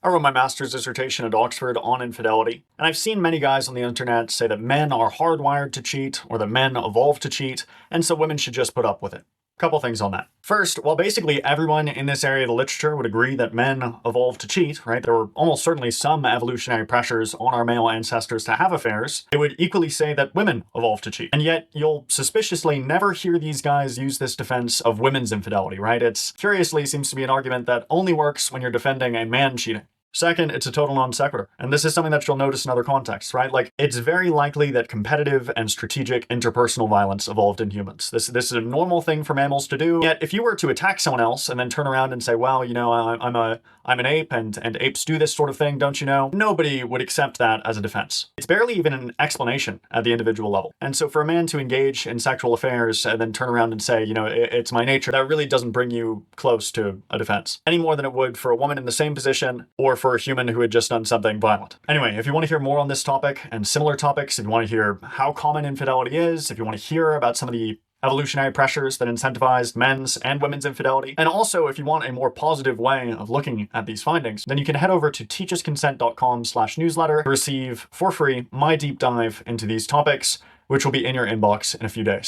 I wrote my master's dissertation at Oxford on infidelity, and I've seen many guys on the internet say that men are hardwired to cheat, or that men evolved to cheat, and so women should just put up with it. Couple things on that. First, while basically everyone in this area of the literature would agree that men evolved to cheat, right? There were almost certainly some evolutionary pressures on our male ancestors to have affairs. They would equally say that women evolved to cheat. And yet you'll suspiciously never hear these guys use this defense of women's infidelity, right? It's curiously seems to be an argument that only works when you're defending a man cheating. Second, it's a total non sequitur. And this is something that you'll notice in other contexts, right? Like, it's very likely that competitive and strategic interpersonal violence evolved in humans. This is a normal thing for mammals to do. Yet, if you were to attack someone else and then turn around and say, well, you know, I'm an ape and apes do this sort of thing, don't you know? Nobody would accept that as a defense. It's barely even an explanation at the individual level. And so for a man to engage in sexual affairs and then turn around and say, you know, it's my nature, that really doesn't bring you close to a defense any more than it would for a woman in the same position or for a human who had just done something violent. Anyway, if you want to hear more on this topic and similar topics, if you want to hear how common infidelity is, if you want to hear about some of the evolutionary pressures that incentivized men's and women's infidelity, and also if you want a more positive way of looking at these findings, then you can head over to teachersconsent.com/newsletter to receive for free my deep dive into these topics, which will be in your inbox in a few days.